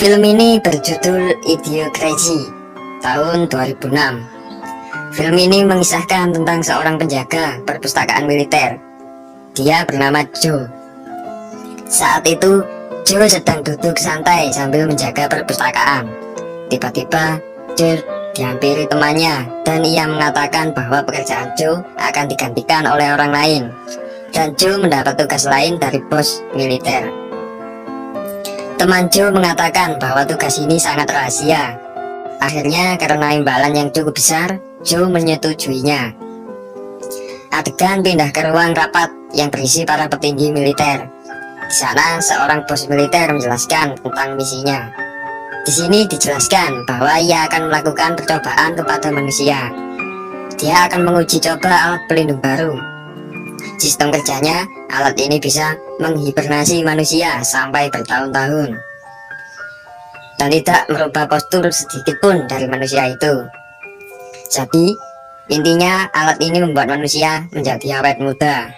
Film ini berjudul Idiocracy tahun 2006. Film ini mengisahkan tentang seorang penjaga perpustakaan militer. Dia bernama Joe. Saat itu Joe sedang duduk santai sambil menjaga perpustakaan. Tiba-tiba Joe dihampiri temannya dan ia mengatakan bahwa pekerjaan Joe akan digantikan oleh orang lain, dan Joe mendapat tugas lain dari bos militer. Teman Joe mengatakan bahwa tugas ini sangat rahasia. Akhirnya karena imbalan yang cukup besar, Joe menyetujuinya. Adegan pindah ke ruang rapat yang berisi para petinggi militer. Di sana seorang bos militer menjelaskan tentang misinya. Di sini dijelaskan bahwa ia akan melakukan percobaan kepada manusia. Dia akan menguji coba alat pelindung baru. Sistem kerjanya, alat ini bisa menghibernasi manusia sampai bertahun-tahun dan tidak merubah postur sedikit pun dari manusia itu. Jadi, intinya alat ini membuat manusia menjadi awet muda.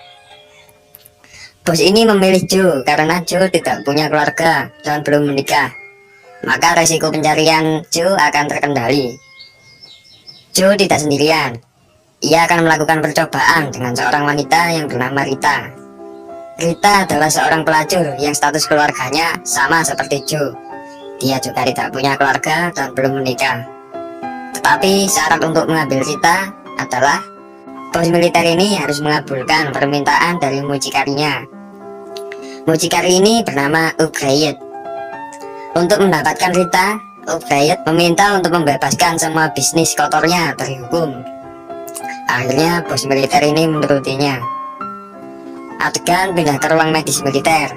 Bos ini memilih Joe karena Joe tidak punya keluarga dan belum menikah. Maka resiko pencarian Joe akan terkendali. Joe tidak sendirian. Ia akan melakukan percobaan dengan seorang wanita yang bernama Rita. Rita adalah seorang pelacur yang status keluarganya sama seperti Joe. Dia juga tidak punya keluarga dan belum menikah. Tetapi syarat untuk mengambil Rita adalah bos militer ini harus mengabulkan permintaan dari mucikarinya. Mucikari ini bernama O'Brien. Untuk mendapatkan Rita, O'Brien meminta untuk membebaskan semua bisnis kotornya dari hukum. Akhirnya bos militer ini menurutinya. Adegan pindah ke ruang medis militer.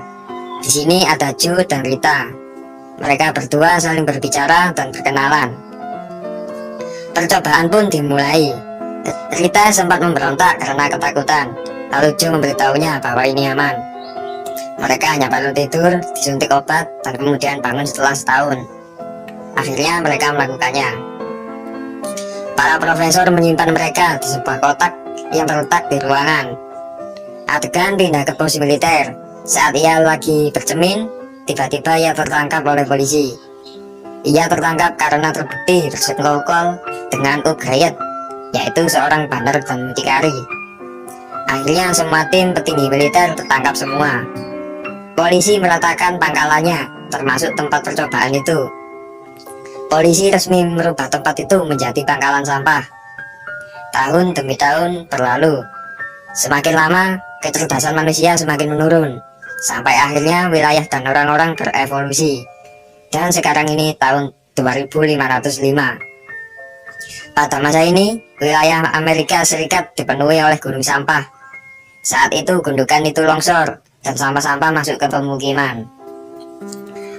Di sini ada Joe dan Rita. Mereka berdua saling berbicara dan berkenalan. Percobaan pun dimulai. Rita sempat memberontak karena ketakutan. Lalu Joe memberitahunya bahwa ini aman. Mereka hanya perlu tidur, disuntik obat, dan kemudian bangun setelah setahun. Akhirnya mereka melakukannya. Para profesor menyimpan mereka di sebuah kotak yang terletak di ruangan. Adegan pindah ke pos militer. Saat ia lagi bercermin, tiba-tiba ia tertangkap oleh polisi. Ia tertangkap karena terbukti bersekongkol dengan O'Brien, yaitu seorang bandar dan mucikari. Akhirnya semua tim petinggi militer tertangkap semua. Polisi meratakan pangkalannya, termasuk tempat percobaan itu. Polisi resmi merubah tempat itu menjadi pangkalan sampah. Tahun demi tahun berlalu. Semakin lama, kecerdasan manusia semakin menurun, sampai akhirnya wilayah dan orang-orang berevolusi. Dan sekarang ini tahun 2505. Pada masa ini, wilayah Amerika Serikat dipenuhi oleh gunung sampah. Saat itu gundukan itu longsor, dan sampah-sampah masuk ke pemukiman.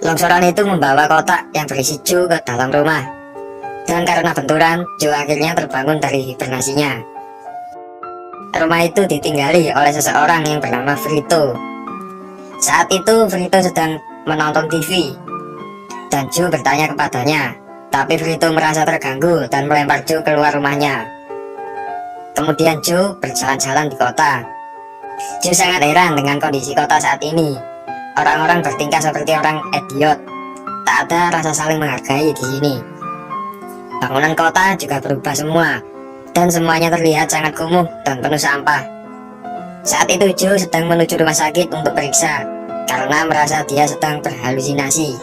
Longsoran itu membawa kotak yang berisi Joe ke dalam rumah. Dan karena benturan, Joe akhirnya terbangun dari hibernasinya. Rumah itu ditinggali oleh seseorang yang bernama Frito. Saat itu Frito sedang menonton TV, dan Joe bertanya kepadanya. Tapi Frito merasa terganggu dan melempar Joe keluar rumahnya. Kemudian Joe berjalan-jalan di kota. Joe sangat heran dengan kondisi kota saat ini. Orang-orang bertingkah seperti orang idiot. Tak ada rasa saling menghargai di sini. Bangunan kota juga berubah semua, dan semuanya terlihat sangat kumuh dan penuh sampah. Saat itu Joe sedang menuju rumah sakit untuk periksa, karena merasa dia sedang berhalusinasi.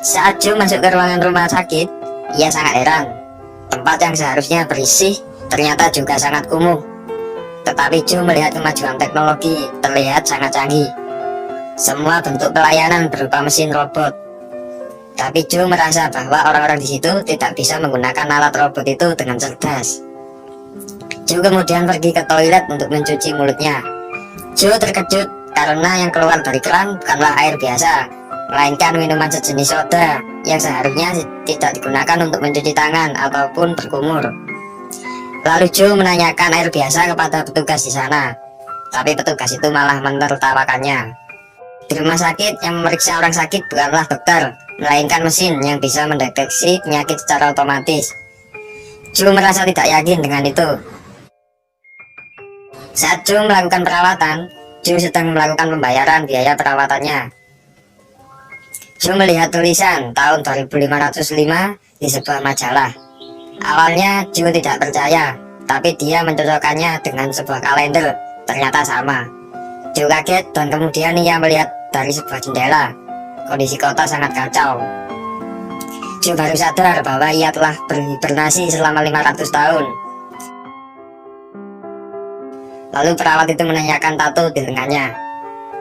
Saat Joe masuk ke ruangan rumah sakit, ia sangat heran. Tempat yang seharusnya bersih ternyata juga sangat kumuh. Tetapi Joe melihat kemajuan teknologi terlihat sangat canggih. Semua bentuk pelayanan berupa mesin robot. Tapi Joe merasa bahwa orang-orang di situ tidak bisa menggunakan alat robot itu dengan cerdas. Joe kemudian pergi ke toilet untuk mencuci mulutnya. Joe terkejut karena yang keluar dari keran bukanlah air biasa, melainkan minuman sejenis soda yang seharusnya tidak digunakan untuk mencuci tangan ataupun berkumur. Lalu Joe menanyakan air biasa kepada petugas di sana, tapi petugas itu malah menertawakannya. Di rumah sakit yang memeriksa orang sakit bukanlah dokter, melainkan mesin yang bisa mendeteksi penyakit secara otomatis. Joe merasa tidak yakin dengan itu. Saat Joe melakukan perawatan, Joe sedang melakukan pembayaran biaya perawatannya. Joe melihat tulisan tahun 2505 di sebuah majalah. Awalnya Joe tidak percaya, tapi dia mencocokkannya dengan sebuah kalender. Ternyata sama. Joe kaget dan kemudian ia melihat dari sebuah jendela. Kondisi kota sangat kacau. Joe baru sadar bahwa ia telah berhibernasi selama 500 tahun. Lalu perawat itu menanyakan tato di lengannya.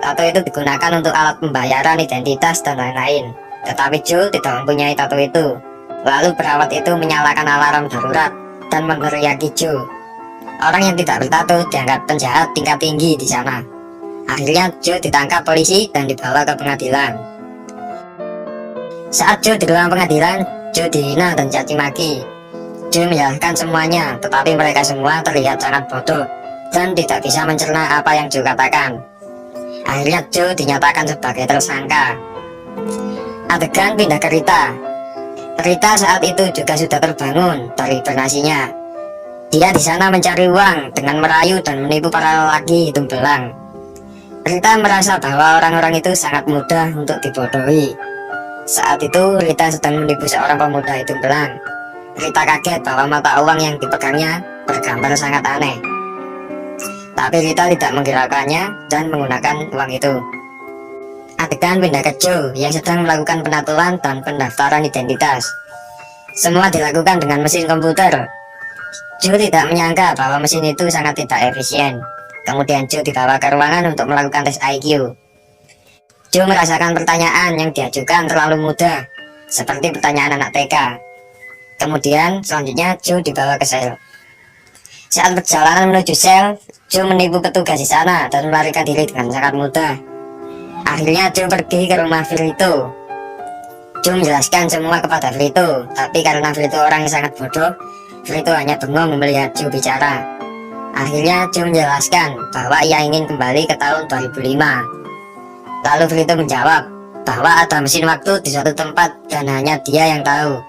Tato itu digunakan untuk alat pembayaran identitas dan lain-lain. Tetapi Joe tidak mempunyai tato itu. Lalu perawat itu menyalakan alarm darurat dan meneriaki Joe. Orang yang tidak bertato dianggap penjahat tingkat tinggi di sana. Akhirnya Joe ditangkap polisi dan dibawa ke pengadilan. Saat Joe di ruang pengadilan, Joe dihina dan caci maki. Joe menyalahkan semuanya, tetapi mereka semua terlihat sangat bodoh dan tidak bisa mencerna apa yang Joe katakan. Akhirnya Joe dinyatakan sebagai tersangka. Adegan pindah ke Rita. Rita saat itu juga sudah terbangun dari hibernasinya. Dia di sana mencari uang dengan merayu dan menipu para lelaki hidung belang. Rita merasa bahwa orang-orang itu sangat mudah untuk dibodohi. Saat itu Rita sedang menipu seorang pemuda hidung belang. Rita kaget bahwa mata uang yang dipegangnya bergambar sangat aneh. Tapi Rita tidak menghiraukannya dan menggunakan uang itu. Adegan pindah ke Joe yang sedang melakukan penatuan dan pendaftaran identitas. Semua dilakukan dengan mesin komputer. Joe tidak menyangka bahwa mesin itu sangat tidak efisien. Kemudian Joe dibawa ke ruangan untuk melakukan tes IQ. Joe merasakan pertanyaan yang diajukan terlalu mudah, seperti pertanyaan anak TK. Kemudian selanjutnya Joe dibawa ke sel. Saat perjalanan menuju sel, Joe menipu petugas di sana dan melarikan diri dengan sangat mudah. Akhirnya Joe pergi ke rumah Vito. Joe menjelaskan semua kepada Vito, tapi karena Vito orang yang sangat bodoh, Vito hanya bengong melihat Joe bicara. Akhirnya Joe menjelaskan bahwa ia ingin kembali ke tahun 2005. Lalu Vito menjawab bahwa ada mesin waktu di suatu tempat dan hanya dia yang tahu.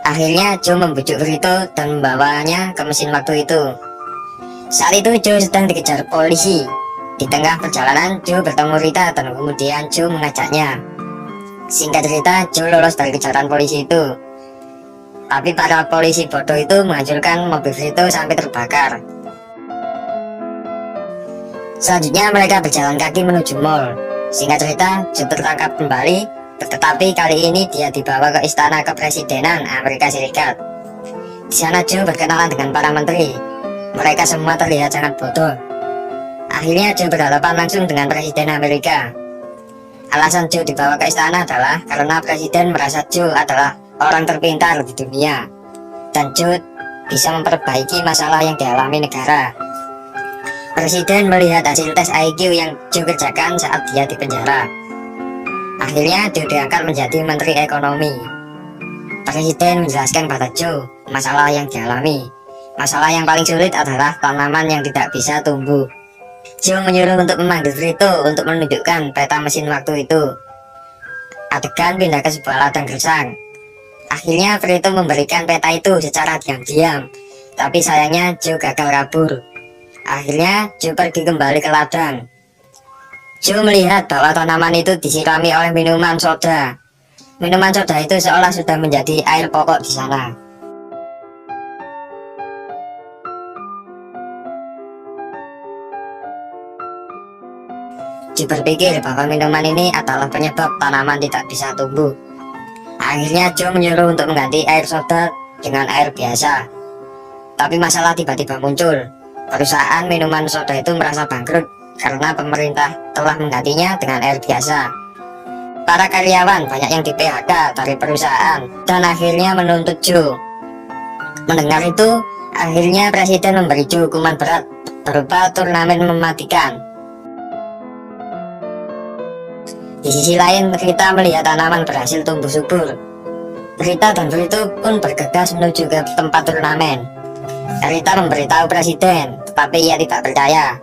Akhirnya Joe membujuk Vito dan membawanya ke mesin waktu itu. Saat itu Joe sedang dikejar polisi. Di tengah perjalanan Joe bertemu Rita dan kemudian Joe mengajaknya. Singkat cerita, Joe lolos dari kejaran polisi itu. Tapi para polisi bodoh itu menghancurkan mobil Vito sampai terbakar. Selanjutnya mereka berjalan kaki menuju mall. Singkat cerita, Joe tertangkap kembali, tetapi kali ini dia dibawa ke istana kepresidenan Amerika Serikat. Di sana Joe berkenalan dengan para menteri. Mereka semua terlihat sangat bodoh. Akhirnya Joe berhadapan langsung dengan Presiden Amerika. Alasan Joe dibawa ke istana adalah karena Presiden merasa Joe adalah orang terpintar di dunia, dan Joe bisa memperbaiki masalah yang dialami negara. Presiden melihat hasil tes IQ yang Joe kerjakan saat dia di penjara. Akhirnya Joe diangkat menjadi Menteri Ekonomi. Presiden menjelaskan pada Joe masalah yang dialami. Masalah yang paling sulit adalah tanaman yang tidak bisa tumbuh. Joe menyuruh untuk memanggil Vito untuk menunjukkan peta mesin waktu itu. Adegan pindah ke sebuah ladang gersang. Akhirnya Vito memberikan peta itu secara diam-diam, tapi sayangnya Joe gagal kabur. Akhirnya Joe pergi kembali ke ladang. Joe melihat bahwa tanaman itu disirami oleh minuman soda. Minuman soda itu seolah sudah menjadi air pokok di sana. Joe berpikir bahwa minuman ini adalah penyebab tanaman tidak bisa tumbuh. Akhirnya Joe menyuruh untuk mengganti air soda dengan air biasa. Tapi masalah tiba-tiba muncul. Perusahaan minuman soda itu merasa bangkrut karena pemerintah telah menggantinya dengan air biasa. Para karyawan banyak yang di PHK dari perusahaan dan akhirnya menuntut Joe. Mendengar itu, akhirnya presiden memberi Joe hukuman berat berupa turnamen mematikan. Di sisi lain, Rita melihat tanaman berhasil tumbuh subur. Rita dan Vito pun bergegas menuju ke tempat turnamen. Rita memberitahu presiden, tetapi ia tidak percaya.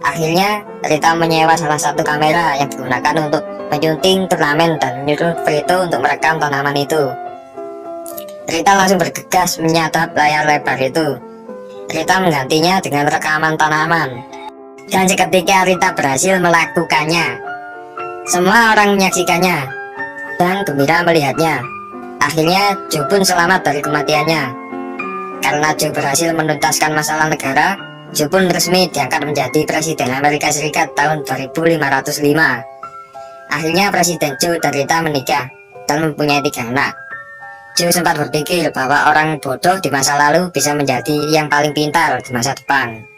Akhirnya, Rita menyewa salah satu kamera yang digunakan untuk menyunting turnamen dan menyuruh Vito untuk merekam tanaman itu. Rita langsung bergegas menyadap layar lebar itu. Rita menggantinya dengan rekaman tanaman. Dan seketika Rita berhasil melakukannya. Semua orang menyaksikannya. dan gembira melihatnya. Akhirnya Joe pun selamat dari kematiannya. Karena Joe berhasil menuntaskan masalah negara, Joe pun resmi diangkat menjadi Presiden Amerika Serikat tahun 2505. Akhirnya Presiden Joe dan Rita menikah dan mempunyai 3 anak. Joe sempat berpikir bahwa orang bodoh di masa lalu bisa menjadi yang paling pintar di masa depan.